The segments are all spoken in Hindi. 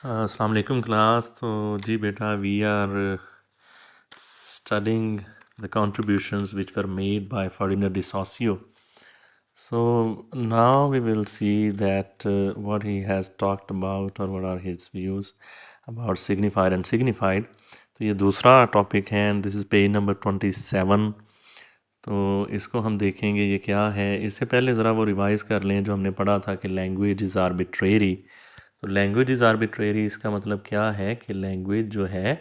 अस्सलाम वालेकुम क्लास। तो जी बेटा, we are studying the contributions which were made by Ferdinand de Saussure. So now we will see that what he has talked about or what are his views about signified and signified. तो ये दूसरा टॉपिक है and this is page number 27। तो इसको हम देखेंगे ये क्या है। इससे पहले ज़रा वो रिवाइज़ कर लें जो हमने पढ़ा था कि लैंग्वेज इज़ आर्बिट्रेरी। तो लैंग्वेज इज़ आर्बिट्रेरी इसका मतलब क्या है कि लैंग्वेज जो है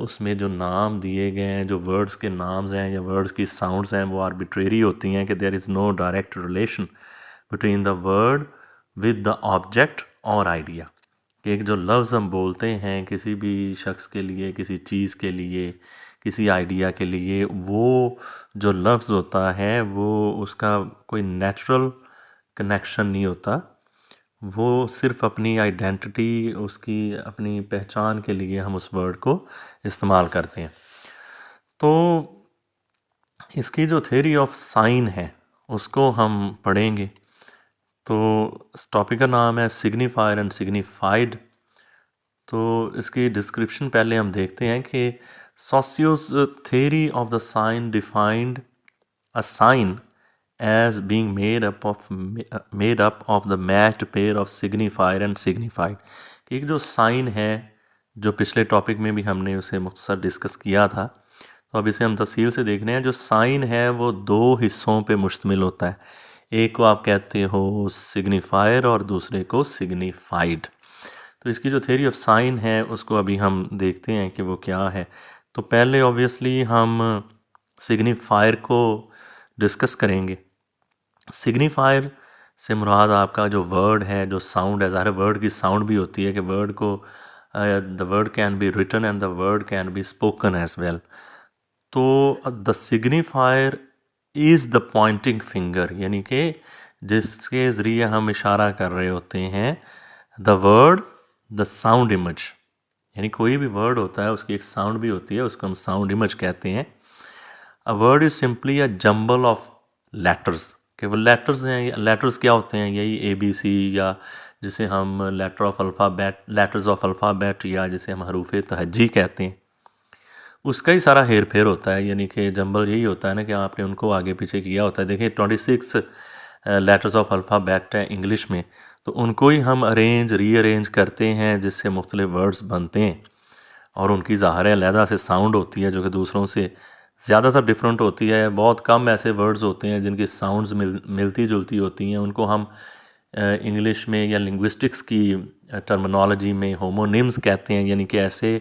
उसमें जो नाम दिए गए हैं, जो वर्ड्स के नाम्स हैं या वर्ड्स की साउंड्स हैं, वो आर्बिट्रेरी होती हैं कि there is no direct relation between the word with the object और आइडिया। कि एक जो लफ्ज़ हम बोलते हैं किसी भी शख्स के लिए, किसी चीज़ के लिए, किसी आइडिया के लिए, वो जो लफ्ज़ होता है वो उसका कोई नेचुरल कनेक्शन नहीं होता। वो सिर्फ अपनी आइडेंटिटी, उसकी अपनी पहचान के लिए हम उस वर्ड को इस्तेमाल करते हैं। तो इसकी जो थ्योरी ऑफ साइन है उसको हम पढ़ेंगे। तो इस टॉपिक का नाम है सिग्निफायर एंड सिग्निफाइड। तो इसकी डिस्क्रिप्शन पहले हम देखते हैं कि सॉसियोस theory of the sign defined a sign as being made up of the matched pair of signifier and signified। एक जो साइन है, जो पिछले टॉपिक में भी हमने उसे मुख्तसर डिस्कस किया था, तो अब इसे हम तफसील से देख रहे हैं। जो साइन है वो दो हिस्सों पे मुश्तमिल होता है। एक को आप कहते हो सिग्निफायर और दूसरे को सिग्निफाइड। तो इसकी जो थ्योरी ऑफ साइन है उसको अभी हम देखते हैं कि वो क्या है। तो पहले ऑब्वियसली हम सिग्निफायर को डिस्कस करेंगे। सिग्निफायर से मुराद आपका जो वर्ड है, जो साउंड है। ज़ाहिर वर्ड की साउंड भी होती है कि वर्ड को the word can be written and the word can be spoken as well. तो the signifier is the pointing finger, यानी कि जिसके ज़रिए हम इशारा कर रहे होते हैं। The word, the sound image, यानी कोई भी वर्ड होता है उसकी एक साउंड भी होती है, उसको हम साउंड इमेज कहते हैं। A word is simply a jumble of letters. कि वो लेटर्स हैं। लेटर्स क्या होते हैं? यही ABC, या जिसे हम letter of alphabet, letters of alphabet, या जिसे हम हरूफ तहज्जी कहते हैं, उसका ही सारा हेर फेर होता है। यानी कि जंबल यही होता है ना कि आपने उनको आगे पीछे किया होता है। देखिए 26 लेटर्स ऑफ अल्फ़ाबेट है इंग्लिश में, तो उनको ही हम अरेंज रीअरेंज करते हैं जिससे मुख्तलिफ वर्ड्स बनते हैं और उनकी ज़ाहिर अलहदा से साउंड होती है जो कि दूसरों से ज़्यादातर डिफरेंट होती है। बहुत कम ऐसे वर्ड्स होते हैं जिनकी साउंड्स मिलती जुलती होती हैं। उनको हम इंग्लिश में या लिंग्विस्टिक्स की टर्मिनोलॉजी में होमोनिम्स कहते हैं, यानी कि ऐसे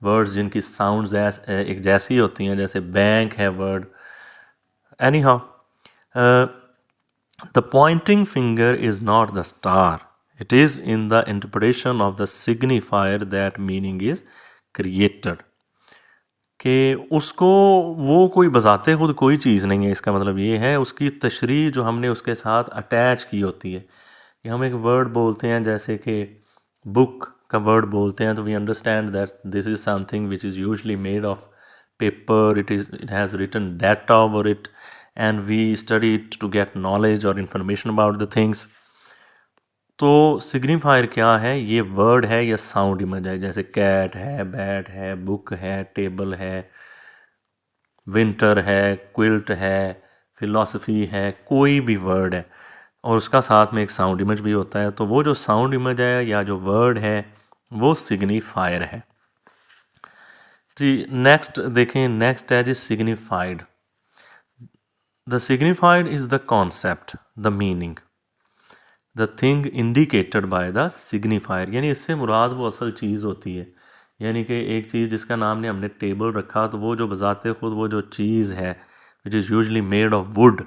वर्ड्स जिनकी साउंड्स एक जैसी होती हैं। जैसे बैंक है word. Any how, the pointing finger is not the star, it is in the interpretation of the signifier that meaning is created. कि उसको वो कोई बजाते खुद कोई चीज़ नहीं है। इसका मतलब ये है उसकी तशरीह जो हमने उसके साथ अटैच की होती है। कि हम एक वर्ड बोलते हैं, जैसे कि बुक का वर्ड बोलते हैं, तो we understand that this is something which is usually made of paper. It has written data over it and we study it to get knowledge और इन्फॉर्मेशन अबाउट द थिंग्स। तो सिग्निफायर क्या है? ये वर्ड है या साउंड इमेज है। जैसे कैट है, बैट है, बुक है, टेबल है, विंटर है, क्विल्ट है, फिलॉसफी है, कोई भी वर्ड है और उसका साथ में एक साउंड इमेज भी होता है। तो वो जो साउंड इमेज है या जो वर्ड है वो सिग्निफायर है। जी नेक्स्ट देखें, नेक्स्ट है जी signified. The signified is the concept, the meaning, the thing indicated by the signifier. यानी इससे मुराद वो असल चीज़ होती है। यानी कि एक चीज़ जिसका नाम ने हमने टेबल रखा, तो वो जो बजाते खुद वो जो चीज़ है विच is usually made of would,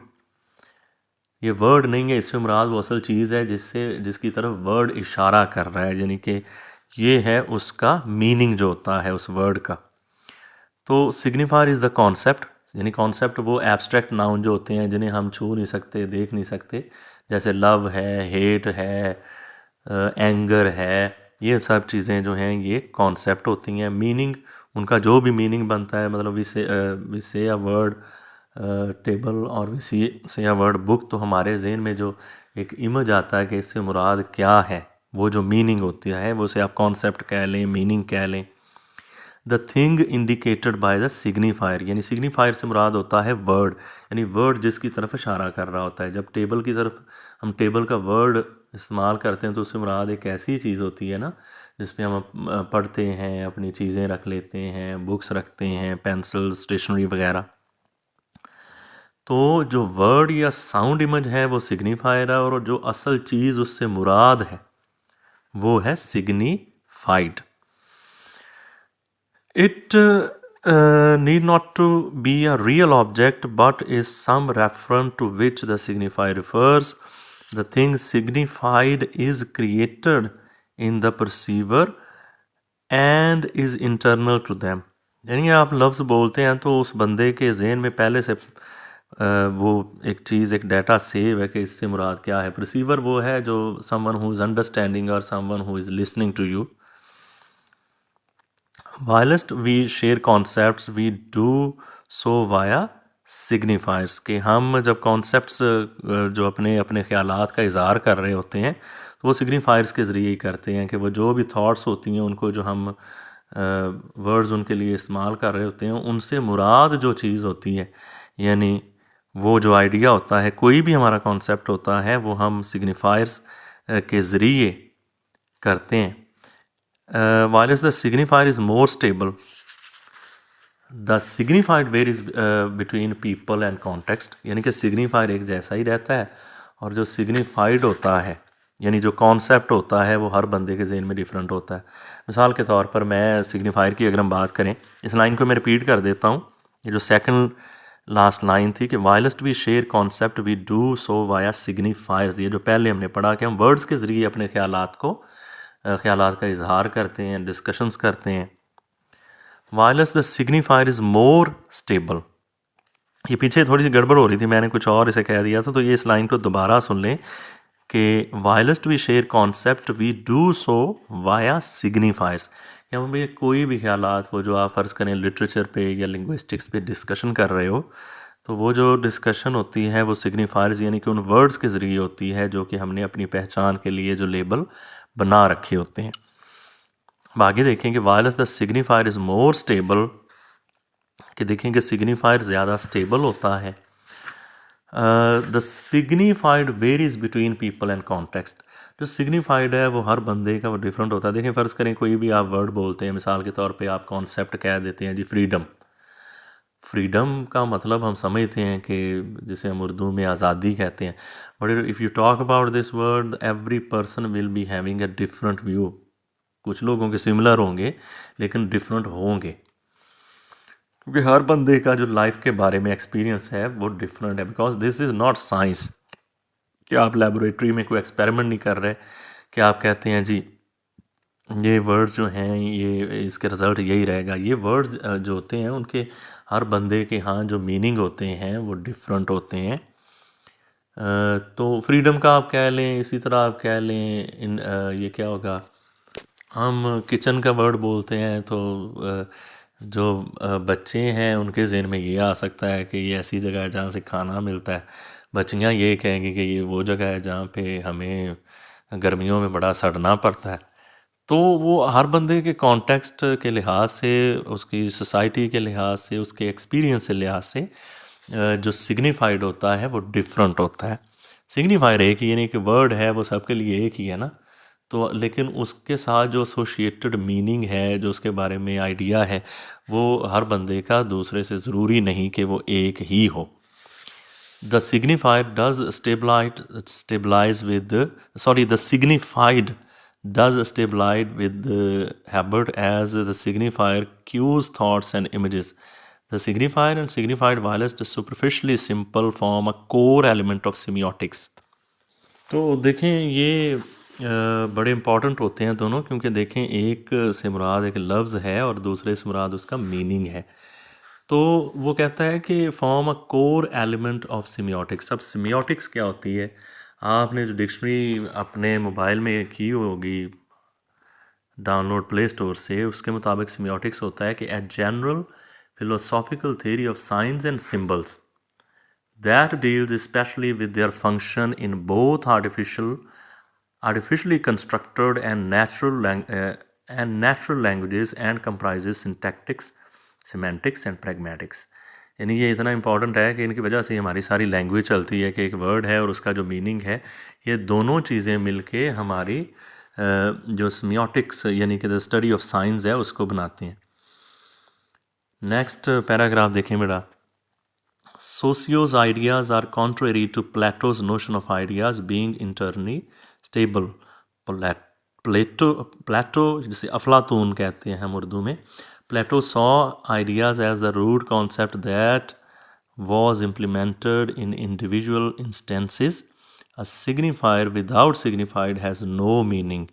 ये वर्ड नहीं है। इससे मुराद वो असल चीज़ है जिसकी तरफ वर्ड इशारा कर रहा है। यानी कि ये है उसका मीनिंग जो होता है उस वर्ड का। तो सिग्निफायर इज़ द कॉन्सेप्ट, यानी कॉन्सेप्ट वो एब्स्ट्रैक्ट नाउन जो होते हैं जिन्हें हम छू नहीं सकते, देख नहीं सकते। जैसे लव है, हेट है, एंगर है, ये सब चीज़ें जो हैं ये कॉन्सेप्ट होती हैं। मीनिंग, उनका जो भी मीनिंग बनता है, मतलब वी से अ वर्ड टेबल और वी से अ वर्ड बुक, तो हमारे जहन में जो एक इमेज आता है कि इससे मुराद क्या है, वो जो मीनिंग होती है, वो उसे आप कॉन्सेप्ट कह लें, मीनिंग कह लें। The thing indicated by the signifier, यानी सिग्निफायर से मुराद होता है वर्ड, यानी वर्ड जिसकी तरफ इशारा कर रहा होता है। जब टेबल की तरफ हम टेबल का वर्ड इस्तेमाल करते हैं तो उससे मुराद एक ऐसी चीज़ होती है ना जिसमें हम पढ़ते हैं, अपनी चीज़ें रख लेते हैं, बुक्स रखते हैं, पेंसिल, स्टेशनरी वगैरह। तो जो वर्ड या साउंड इमेज है वो सिग्निफायर है, और जो असल चीज़ उससे मुराद है वो है signified. It need not to be a real object, but is some reference to which the signifier refers. The thing signified is created in the perceiver and is internal to them. यानी आप लफ्ज़ बोलते हैं तो उस बंदे के जहन में पहले से वो एक चीज़, एक डाटा सेव है कि इससे मुराद क्या है। परसीवर वो है जो समवन हु इज़ अंडरस्टैंडिंग और someone who is listening to you. Whilst we share concepts, we do so via signifiers, कि हम जब कॉन्सेप्ट्स जो अपने अपने ख्यालात का इज़हार कर रहे होते हैं तो वो सिग्निफायर्स के ज़रिए ही करते हैं, कि वो जो भी थॉट्स होती हैं उनको जो हम वर्ड्स उनके लिए इस्तेमाल कर रहे होते हैं उनसे मुराद जो चीज़ होती है, यानी वो जो आइडिया होता है, कोई भी हमारा कॉन्सेप्ट होता है, वो हम सिग्निफायर्स के ज़रिए करते हैं। While the signifier is more stable, the signified varies between people and context, यानी कि signifier एक जैसा ही रहता है और जो signified होता है यानी जो कॉन्सेप्ट होता है वो हर बंदे के जहन में डिफरेंट होता है। मिसाल के तौर पर मैं सिग्निफायर की अगर हम बात करें, इस लाइन को मैं रिपीट कर देता हूँ। ये जो सेकंड लास्ट लाइन थी कि whilst we share concept we do so via signifiers, ये जो पहले हमने पढ़ा कि हम वर्ड्स के ज़रिए अपने ख्यालात का इजहार करते हैं, डिस्कशंस करते हैं। Wireless the signifier is more stable. ये पीछे थोड़ी सी गड़बड़ हो रही थी, मैंने कुछ और इसे कह दिया था, तो ये इस लाइन को दोबारा सुन लें कि whilst we share concept we do so via signifiers. या भाई कोई भी ख्यालात, वो जो आप फ़र्ज़ करें लिटरेचर पे या लिंग्विस्टिक्स पे डिस्कशन कर रहे हो, तो वो जो डिस्कशन होती है वो सिग्निफायर्स यानी कि उन वर्ड्स के ज़रिए होती है जो कि हमने अपनी पहचान के लिए जो लेबल बना रखे होते हैं। अब आगे देखें कि wireless the signifier is more stable, कि देखें कि सिग्निफायर ज़्यादा स्टेबल होता है। The signified varies between people and context. जो सिग्निफाइड है वो हर बंदे का वो डिफरेंट होता है। देखें फ़र्ज़ करें कोई भी आप वर्ड बोलते हैं, मिसाल के तौर पे आप कॉन्सेप्ट कह देते हैं जी फ्रीडम। फ्रीडम का मतलब हम समझते हैं कि जिसे हम उर्दू में आज़ादी कहते हैं, but if you talk about this word every person will be having a different view. कुछ लोगों के सिमिलर होंगे लेकिन डिफरेंट होंगे, क्योंकि हर बंदे का जो लाइफ के बारे में एक्सपीरियंस है वो डिफरेंट है। Because this is not science कि आप लेबोरेटरी में कोई एक्सपेरिमेंट नहीं कर रहे कि आप कहते हैं जी ये वर्ड्स जो हैं ये इसके रिज़ल्ट यही रहेगा। ये वर्ड्स जो होते हैं उनके हर बंदे के यहाँ जो मीनिंग होते हैं वो डिफरेंट होते हैं। तो फ्रीडम का आप कह लें, इसी तरह आप कह लें ये क्या होगा, हम किचन का वर्ड बोलते हैं तो जो बच्चे हैं उनके ज़हन में ये आ सकता है कि ये ऐसी जगह है जहाँ से खाना मिलता है। बच्चियाँ ये कहेंगी कि ये वो जगह है जहाँ पे हमें गर्मियों में बड़ा सड़ना पड़ता है। तो वो हर बंदे के कॉन्टेक्स्ट के लिहाज से, उसकी सोसाइटी के लिहाज से, उसके एक्सपीरियंस के लिहाज से जो सिग्निफाइड होता है वो डिफरेंट होता है। सिग्निफायर एक ही यानी कि वर्ड है वो सबके लिए एक ही है ना, तो लेकिन उसके साथ जो एसोशिएटेड मीनिंग है, जो उसके बारे में आइडिया है, वो हर बंदे का दूसरे से ज़रूरी नहीं कि वो एक ही हो। The signified does stabilize with the signified does stabilize with the habit as the signifier cues thoughts and images. The signifier and signified whilst superficially simple form a core element of semiotics. तो देखें ये बड़े इंपॉर्टेंट होते हैं दोनों, क्योंकि देखें एक से मुराद एक लफ्ज़ है और दूसरे से मुराद उसका मीनिंग है। तो वो कहता है कि form a core element of semiotics. अब सिमियोटिक्स क्या होती है, आपने जो डिक्शनरी अपने मोबाइल में की होगी डाउनलोड प्ले स्टोर से, उसके मुताबिक सिमियोटिक्स होता है कि a general philosophical theory of signs and symbols that deals especially with their function in both artificial artificially constructed and natural languages and comprises syntactics, semantics and pragmatics. यानी ये इतना इम्पॉर्टेंट है कि इनकी वजह से हमारी सारी लैंग्वेज चलती है कि एक वर्ड है और उसका जो मीनिंग है, ये दोनों चीज़ें मिलके हमारी जो सिमियोटिक्स यानी कि द स्टडी ऑफ साइंस है उसको बनाती हैं. नेक्स्ट पैराग्राफ देखें बेटा. Socio's ideas are contrary to Plato's notion of ideas being internally stable. Plato जिसे अफलातून कहते हैं हम उर्दू में, Plato saw ideas as the root concept that was implemented in individual instances. A signifier without signified has no meaning,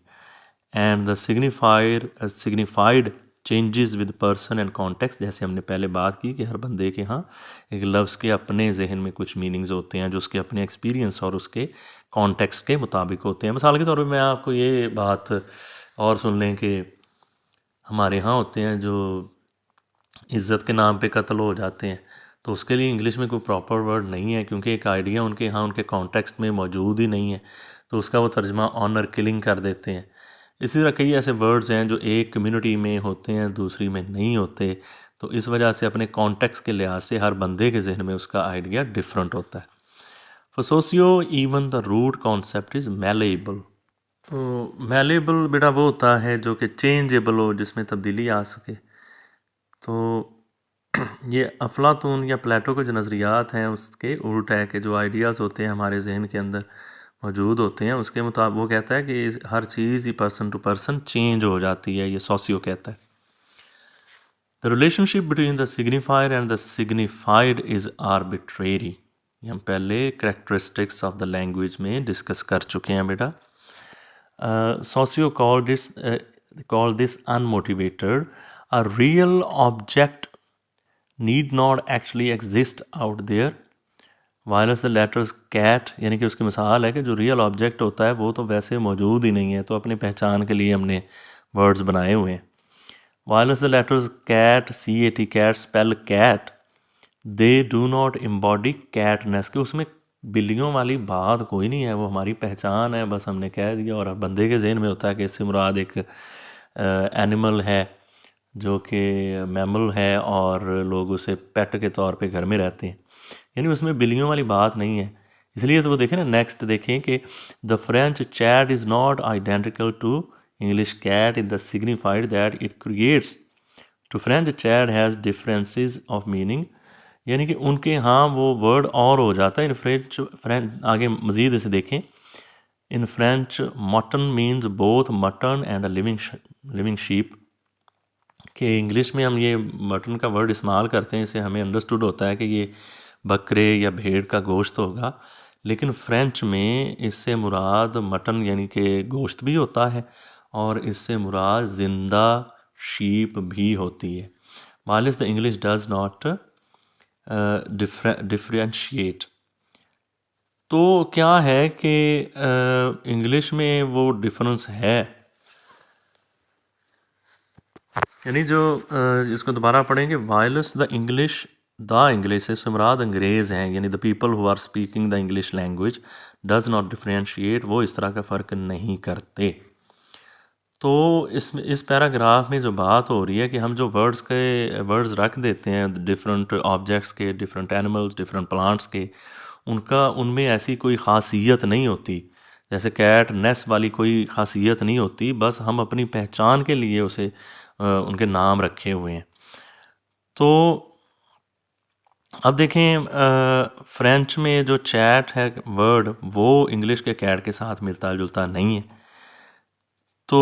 and the signified changes with person and context. जैसे हमने पहले बात की कि हर बंदे के यहाँ एक लफ्ज़ के अपने जहन में कुछ मीनिंग्स होते हैं जो उसके अपने एक्सपीरियंस और उसके कॉन्टेक्स्ट के मुताबिक होते हैं. मिसाल के तौर पे मैं आपको ये बात और सुन लें कि हमारे यहाँ होते हैं जो इज़्ज़त के नाम पे कत्ल हो जाते हैं, तो उसके लिए इंग्लिश में कोई प्रॉपर वर्ड नहीं है क्योंकि एक आइडिया उनके यहाँ उनके कॉन्टेक्स्ट में मौजूद ही नहीं है, तो उसका वो तर्जमा ऑनर किलिंग कर देते हैं. इसी तरह कई ऐसे वर्ड्स हैं जो एक कम्युनिटी में होते हैं दूसरी में नहीं होते, तो इस वजह से अपने कॉन्टेक्स्ट के लिहाज से हर बंदे के जहन में उसका आइडिया डिफरेंट होता है. For Saussure even the root concept is malleable. तो मैलेबल बेटा वो होता है जो कि चेंजेबल हो, जिसमें तब्दीली आ सके. तो ये अफलातून या प्लेटो के जो नज़रियात हैं उसके उल्ट है कि जो आइडियाज़ होते हैं हमारे जहन के अंदर मौजूद होते हैं उसके मुताबिक वो कहता है कि हर चीज़ ही पर्सन टू पर्सन चेंज हो जाती है. ये सोशियो कहता है. The relationship between the signifier and the signified is arbitrary. ये हम पहले करेक्टरिस्टिक्स ऑफ द लैंग्वेज में डिस्कस कर चुके हैं बेटा. Saussure call this unmotivated. A real object need not actually exist out there whereas the letters cat. यानी कि उसकी मिसाल है कि जो रियल ऑब्जेक्ट होता है वो तो वैसे मौजूद ही नहीं है, तो अपनी पहचान के लिए हमने वर्ड्स बनाए हुए हैं. Whereas the letters cat, CAT cat, spell cat, they do not embody catness. कि उसमें बिल्लियों वाली बात कोई नहीं है, वो हमारी पहचान है, बस हमने कह दिया. और बंदे के जहन में होता है कि इससे मुराद एक एनिमल है जो कि मैमल है और लोग उसे पेट के तौर पे घर में रहते हैं, यानी उसमें बिल्लियों वाली बात नहीं है. इसलिए तो वो देखें ना, नेक्स्ट देखें कि the French chat is not identical to English cat in the signified that it creates. To French chat has differences of meaning. यानी कि उनके यहाँ वो वर्ड और हो जाता है. इन फ्रेंच आगे मज़ीद इसे देखें. In French mutton means both mutton and a living sheep. कि इंग्लिश में हम ये मटन का वर्ड इस्तेमाल करते हैं, इससे हमें अंडरस्टूड होता है कि ये बकरे या भेड़ का गोश्त होगा, लेकिन फ़्रेंच में इससे मुराद मटन यानी कि गोश्त भी होता है और इससे मुराद ज़िंदा शीप भी होती है. Wallis the English does not differentiate. तो क्या है कि इंग्लिश में वो डिफरेंस है, यानी जो इसको दोबारा पढ़ेंगे. वायलस द इंग्लिश से मुराद अंग्रेज़ हैं, यानी the people who are speaking the English language does not differentiate. वो इस तरह का फ़र्क नहीं करते. तो इस पैराग्राफ में जो बात हो रही है कि हम जो वर्ड्स रख देते हैं डिफरेंट ऑब्जेक्ट्स के, डिफरेंट एनिमल्स, डिफरेंट प्लांट्स के, उनमें ऐसी कोई ख़ासियत नहीं होती. जैसे कैट नेस वाली कोई ख़ासियत नहीं होती, बस हम अपनी पहचान के लिए उसे उनके नाम रखे हुए हैं. तो अब देखें फ्रेंच में जो चैट है वर्ड वो इंग्लिश के कैट के साथ मिलता जुलता नहीं है. तो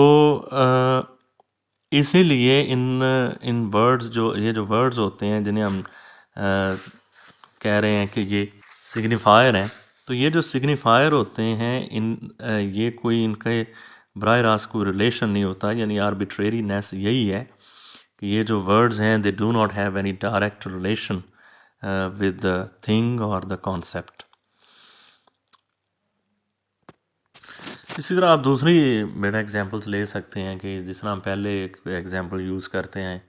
इसीलिए इन वर्ड्स जो वर्ड्स होते हैं जिन्हें हम कह रहे हैं कि ये सिग्निफायर हैं, तो ये जो सिग्निफायर होते हैं ये कोई इनके बराह रास्त कोई रिलेशन नहीं होता. यानी आर्बिट्रेरीनेस यही है कि ये जो वर्ड्स हैं दे do not have any direct relation with the thing और द कॉन्सेप्ट. इसी तरह आप दूसरी बेटा एग्जांपल्स ले सकते हैं कि जिस तरह हम पहले एक एग्जांपल यूज़ करते हैं,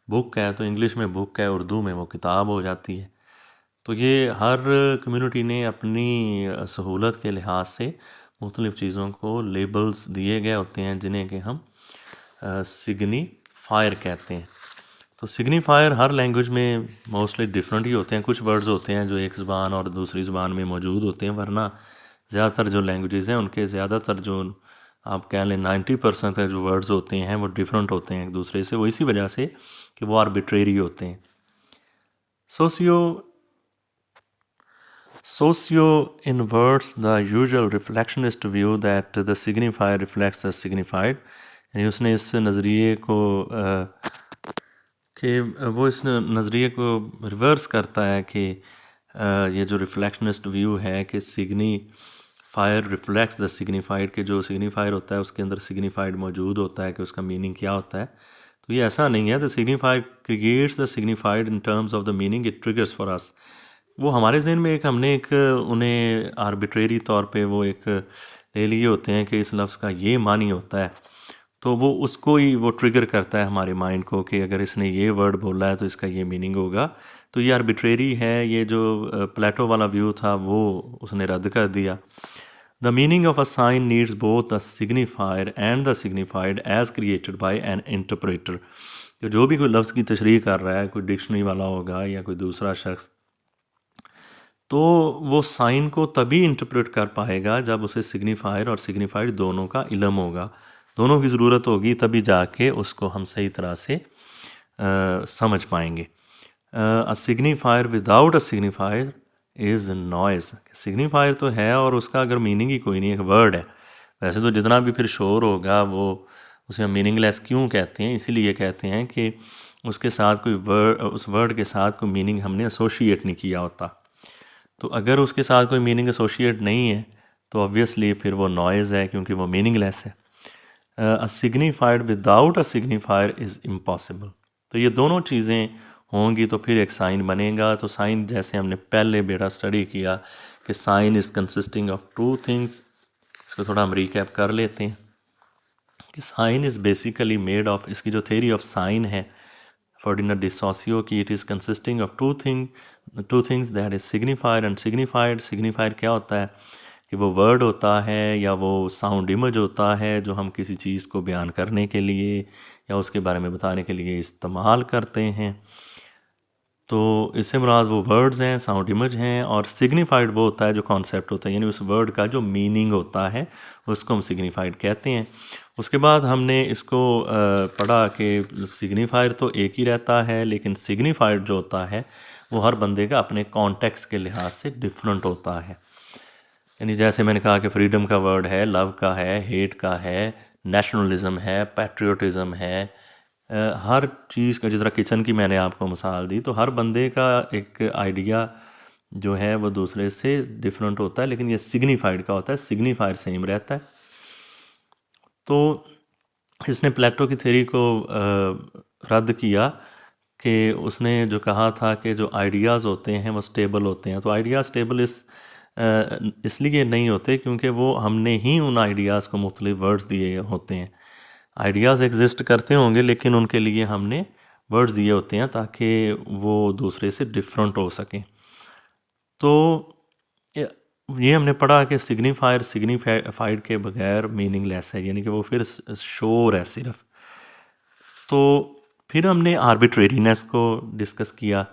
बुक है तो इंग्लिश में बुक है, उर्दू में वो किताब हो जाती है. तो ये हर कम्युनिटी ने अपनी सहूलत के लिहाज से मुख्तलिफ़ चीज़ों को लेबल्स दिए गए होते हैं जिन्हें कि हम सिग्निफायर कहते हैं। तो सिग्निफायर हर लैंग्वेज में मोस्टली डिफरेंट ही होते हैं। कुछ वर्ड्स होते हैं जो एक ज़बान और दूसरी ज़बान में मौजूद होते हैं, वरना ज़्यादातर जो लैंग्वेजेस हैं उनके ज़्यादातर जो आप कह लें 90% के जो वर्ड्स होते हैं वो डिफरेंट होते हैं एक दूसरे से। वो इसी वजह से कि वो आर्बिट्रेरी होते हैं। Socio inverts the usual reflectionist view that the signifier reflects the signified। यानी उसने इस नज़रिए को इस नज़रिए को रिवर्स करता है कि ये जो रिफ्लेक्शनिस्ट व्यू है कि सिग्निफायर रिफ्लेक्ट्स द सिग्निफाइड, के जो सिग्निफायर होता है उसके अंदर सिग्निफाइड मौजूद होता है कि उसका मीनिंग क्या होता है। तो ये ऐसा नहीं है। The signified creates the signified in terms of the meaning it triggers for us. वो हमारे जहन में हमने उन्हें आर्बिट्रेरी तौर पे वो एक ले लिए होते हैं कि इस लफ्ज़ का ये मानी होता है, तो वो उसको ही वो ट्रिगर करता है हमारे माइंड को कि अगर इसने ये वर्ड बोला है तो इसका ये मीनिंग होगा। तो ये आर्बिट्रेरी है। ये जो प्लेटो वाला व्यू था वो उसने रद्द कर दिया। The meaning of a sign needs both the signifier and the signified as created by an interpreter. तो जो भी कोई लफ्ज़ की तशरीह कर रहा है, कोई डिक्शनरी वाला होगा या कोई दूसरा शख्स, तो वो साइन को तभी इंटरप्रेट कर पाएगा जब उसे सिग्निफायर और सिग्निफाइड दोनों का इल्म होगा, दोनों की ज़रूरत होगी, तभी जाके उसको हम सही तरह से समझ पाएंगे। A signifier without a signifier is noise. Signifier तो है और उसका अगर मीनिंग ही कोई नहीं, एक वर्ड है। वैसे तो जितना भी फिर शोर होगा वो उसे हम मीनिंगलेस क्यों कहते हैं, इसीलिए कहते हैं कि उसके साथ कोई वर्ड, उस वर्ड के साथ कोई मीनिंग हमने एसोशिएट नहीं किया होता। तो अगर उसके साथ कोई मीनिंग एसोशिएट नहीं है तो ऑब्वियसली फिर वो नॉइज़ है, क्योंकि वो मीनिंगलेस है। A signified without a signifier is impossible. तो ये दोनों चीज़ें होंगी तो फिर एक साइन बनेगा। तो साइन, जैसे हमने पहले बेटा स्टडी किया कि sign is consisting of two things, इसको थोड़ा हम रिकैप कर लेते हैं कि sign is basically made of, इसकी जो थ्योरी ऑफ साइन है फर्डिनेंड डी सॉसियो की, it is consisting of two things that is signifier and signified. Signifier क्या होता है कि वो वर्ड होता है या वो साउंड इमेज होता है जो हम किसी चीज़ को बयान करने के लिए या उसके बारे में बताने के लिए इस्तेमाल करते हैं। तो इससे मुराद वो वर्ड्स हैं, साउंड इमेज हैं, और सिग्निफाइड वो होता है जो कॉन्सेप्ट होता है, यानी उस वर्ड का जो मीनिंग होता है उसको हम सिग्निफाइड कहते हैं। उसके बाद हमने इसको पढ़ा कि सिग्निफायर तो एक ही रहता है, लेकिन सिग्निफाइड जो होता है वो हर बंदे का अपने कॉन्टेक्स्ट के लिहाज से डिफरेंट होता है। यानी जैसे मैंने कहा कि फ्रीडम का वर्ड है, लव का है, हेट का है, नेशनलिज्म है, पैट्रियोटिज़म है, हर चीज़ का, जिस तरह किचन की मैंने आपको मिसाल दी, तो हर बंदे का एक आइडिया जो है वो दूसरे से डिफरेंट होता है, लेकिन ये सिग्निफाइड का होता है, सिग्निफायर सेम रहता है। तो इसने प्लेटो की थ्योरी को रद्द किया कि उसने जो कहा था कि जो आइडियाज़ होते हैं वो स्टेबल होते हैं। तो आइडियाज़ स्टेबल इसलिए नहीं होते क्योंकि वो हमने ही उन आइडियाज़ को मुख्तलिफ वर्ड्स दिए होते हैं। आइडियाज़ एग्जिस्ट करते होंगे लेकिन उनके लिए हमने वर्ड्स दिए होते हैं ताकि वो दूसरे से डिफरेंट हो सकें। तो ये हमने पढ़ा कि सिग्निफायर सिग्निफाइड के बगैर मीनिंगलेस है, यानी कि वो फिर शोर है सिर्फ। तो फिर हमने आर्बिट्रेरीनेस को डिस्कस किया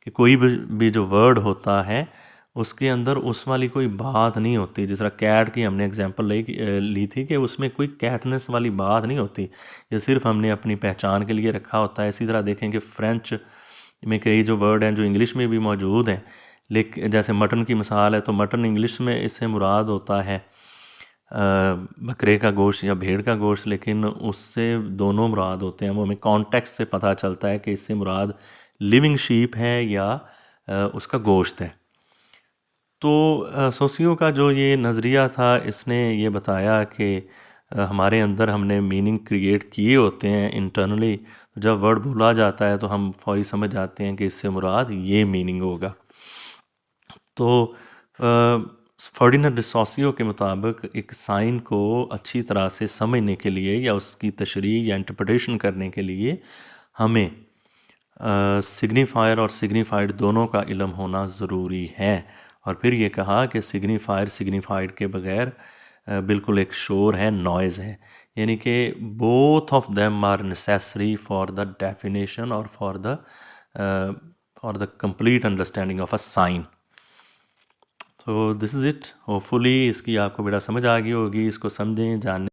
कि कोई भी जो वर्ड होता है उसके अंदर उस वाली कोई बात नहीं होती। जिस तरह कैट की हमने एग्जांपल ली थी कि उसमें कोई कैटनेस वाली बात नहीं होती, ये सिर्फ हमने अपनी पहचान के लिए रखा होता है। इसी तरह देखें कि फ्रेंच में कई जो वर्ड हैं जो इंग्लिश में भी मौजूद हैं, लेकिन जैसे मटन की मिसाल है, तो मटन इंग्लिश में इससे मुराद होता है बकरे का गोश्त या भेड़ का गोश्त, लेकिन उससे दोनों मुराद होते हैं। वो हमें कॉन्टेक्स्ट से पता चलता है कि इससे मुराद लिविंग शीप है या उसका गोश्त है। तो सोसियो का जो ये नज़रिया था, इसने ये बताया कि हमारे अंदर हमने मीनिंग क्रिएट किए होते हैं इंटरनली। जब वर्ड भूला जाता है तो हम फौरी समझ जाते हैं कि इससे मुराद ये मीनिंग होगा। तो फर्डिनेंड डी सॉसियो के मुताबिक एक साइन को अच्छी तरह से समझने के लिए या उसकी तशरीह या इंटरप्रिटेशन करने के लिए हमें सिग्निफायर और सिग्निफाइड दोनों का इल्म होना ज़रूरी है। और फिर ये कहा कि सिग्निफायर सिग्निफाइड के बगैर बिल्कुल एक शोर है, नॉइज़ है, यानी कि both of them are necessary for the definition और for the complete understanding of a sign. तो दिस इज़ इट। होपफुली इसकी आपको बड़ा समझ आ गई होगी, इसको समझें, जानें।